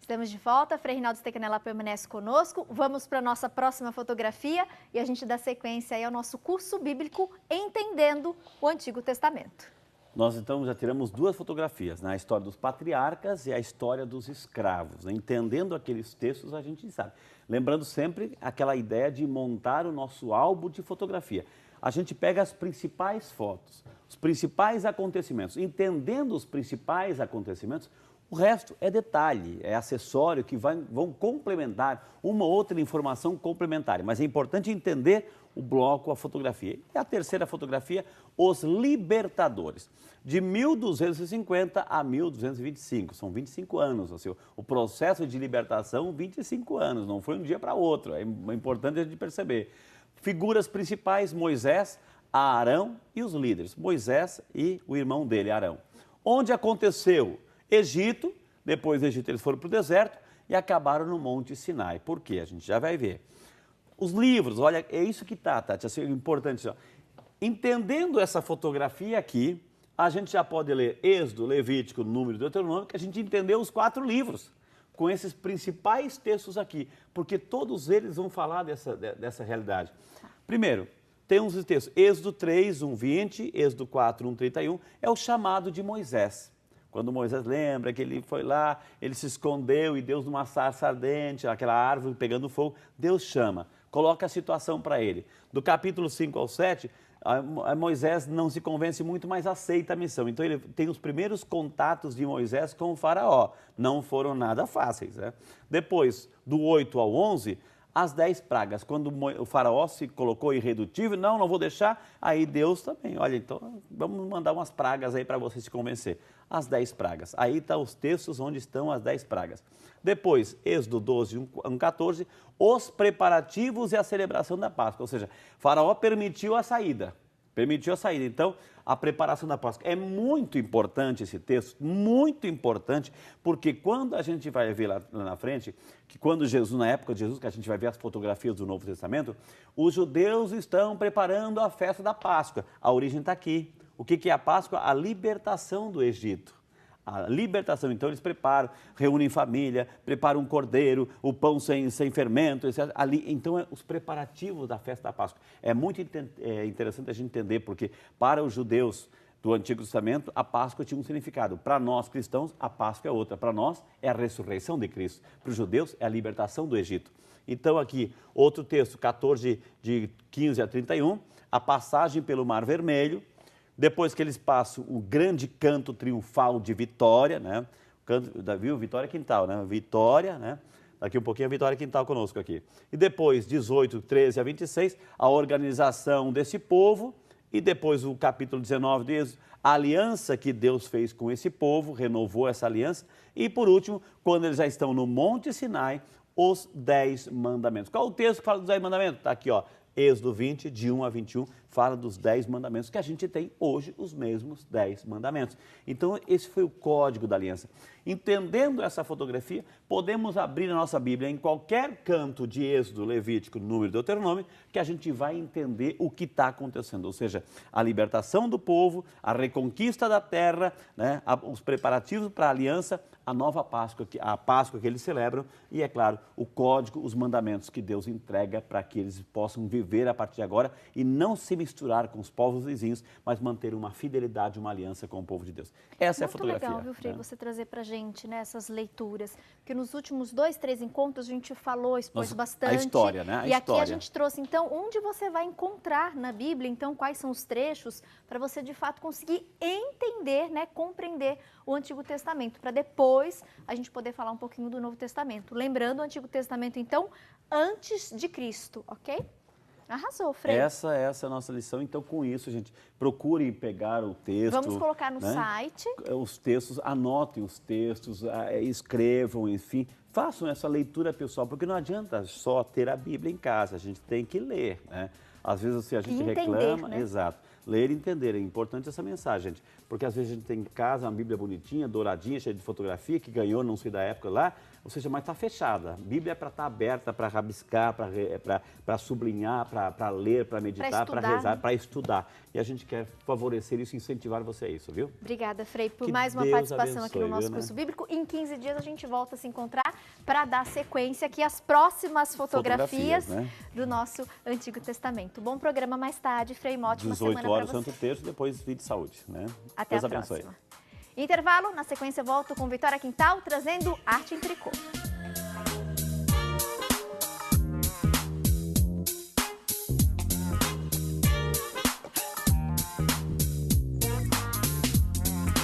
Estamos de volta, Frei Rinaldo Stecanella permanece conosco. Vamos para a nossa próxima fotografia e a gente dá sequência aí ao nosso curso bíblico Entendendo o Antigo Testamento. Nós então já tiramos duas fotografias, né? A história dos patriarcas e a história dos escravos. Né? Entendendo aqueles textos, a gente sabe. Lembrando sempre aquela ideia de montar o nosso álbum de fotografia. A gente pega as principais fotos, os principais acontecimentos. Entendendo os principais acontecimentos, o resto é detalhe, é acessório que vão complementar uma outra informação complementar. Mas é importante entender o bloco, a fotografia. E a terceira fotografia, os libertadores. De 1250 a 1225, são 25 anos. Assim, o processo de libertação, 25 anos, não foi um dia para outro. É importante a gente perceber. Figuras principais, Moisés, Arão e os líderes. Moisés e o irmão dele, Arão. Onde aconteceu? Egito, depois do Egito eles foram para o deserto e acabaram no Monte Sinai. Por quê? A gente já vai ver. Os livros, olha, é isso que tá, Tati, assim, importante. Ó. Entendendo essa fotografia aqui, a gente já pode ler Êxodo, Levítico, Número e Deuteronômio, que a gente entendeu os 4 livros, com esses principais textos aqui, porque todos eles vão falar dessa realidade. Primeiro, tem uns textos, Êxodo 3, 1, 20, Êxodo 4, 1, 31, é o chamado de Moisés. Quando Moisés lembra que ele foi lá, ele se escondeu e Deus numa sarça ardente, aquela árvore pegando fogo, Deus chama, coloca a situação para ele. Do capítulo 5 ao 7, Moisés não se convence muito, mas aceita a missão. Então ele tem os primeiros contatos de Moisés com o faraó, não foram nada fáceis. Né? Depois, do 8 ao 11, as 10 pragas. Quando o faraó se colocou irredutível, não vou deixar, aí Deus também, olha, então vamos mandar umas pragas aí para você se convencer. As 10 pragas. Aí estão os textos onde estão as 10 pragas. Depois, Êxodo 12, 1, 14, os preparativos e a celebração da Páscoa. Ou seja, faraó permitiu a saída. Então, a preparação da Páscoa. É muito importante esse texto, muito importante, porque quando a gente vai ver lá na frente, que quando Jesus, na época de Jesus, que a gente vai ver as fotografias do Novo Testamento, os judeus estão preparando a festa da Páscoa. A origem está aqui. O que é a Páscoa? A libertação do Egito. A libertação, então eles preparam, reúnem família, preparam um cordeiro, o pão sem fermento, etc. Ali, então os preparativos da festa da Páscoa. É muito interessante a gente entender, porque para os judeus do Antigo Testamento, a Páscoa tinha um significado. Para nós cristãos, a Páscoa é outra. Para nós, é a ressurreição de Cristo. Para os judeus, é a libertação do Egito. Então aqui, outro texto, 14, de 15 a 31, a passagem pelo Mar Vermelho. Depois que eles passam o grande canto triunfal de Vitória, né? Viu? Vitória Quintal, né? Vitória, né? Daqui um pouquinho a Vitória Quintal conosco aqui. E depois, 18, 13 a 26, a organização desse povo. E depois o capítulo 19 de Êxodo, a aliança que Deus fez com esse povo, renovou essa aliança. E por último, quando eles já estão no Monte Sinai, os 10 mandamentos. Qual o texto que fala dos 10 mandamentos? Está aqui, ó. Êxodo 20, de 1 a 21, fala dos 10 mandamentos, que a gente tem hoje os mesmos 10 mandamentos. Então, esse foi o código da aliança. Entendendo essa fotografia, podemos abrir a nossa Bíblia em qualquer canto de Êxodo, Levítico, Número e Deuteronômio, que a gente vai entender o que está acontecendo. Ou seja, a libertação do povo, a reconquista da terra, né, os preparativos para a aliança, a nova Páscoa, a Páscoa que eles celebram e, é claro, o código, os mandamentos que Deus entrega para que eles possam viver a partir de agora e não se misturar com os povos vizinhos, mas manter uma fidelidade, uma aliança com o povo de Deus. Essa é a fotografia. Muito legal, viu, Frei, né? você trazer para a gente, né, essas leituras, porque nos últimos 2, 3 encontros a gente falou, expôs bastante. A história, né? E aqui a gente trouxe, então, onde você vai encontrar na Bíblia, então, quais são os trechos para você, de fato, conseguir entender, né, compreender o Antigo Testamento, para depois a gente poder falar um pouquinho do Novo Testamento. Lembrando, o Antigo Testamento, então, antes de Cristo, ok? Arrasou, Frei. Essa é a nossa lição. Então, com isso, gente, procure pegar o texto. Vamos colocar no site. Os textos, anotem os textos, escrevam, enfim. Façam essa leitura pessoal, porque não adianta só ter a Bíblia em casa, a gente tem que ler, né? Às vezes, assim, a gente reclama, né? Exato. Ler e entender, é importante essa mensagem, gente. porque às vezes a gente tem em casa uma Bíblia bonitinha, douradinha, cheia de fotografia, que ganhou, não sei da época lá, ou seja, mas está fechada. A Bíblia é para estar aberta, para rabiscar, para sublinhar, para ler, para meditar, para rezar, para estudar. E a gente quer favorecer isso, incentivar você a isso, viu? Obrigada, Frei, por Que mais uma Deus participação aqui no abençoe, nosso viu, curso bíblico. Em 15 dias a gente volta a se encontrar para dar sequência aqui às próximas fotografias né? do nosso Antigo Testamento. Bom programa mais tarde, Frei, uma ótima 18 semana horas, para você. Santo Terço, depois vídeo de saúde, né? Até Deus a abençoe. próxima. Intervalo, na sequência volto com Vitória Quintal, trazendo arte em tricô.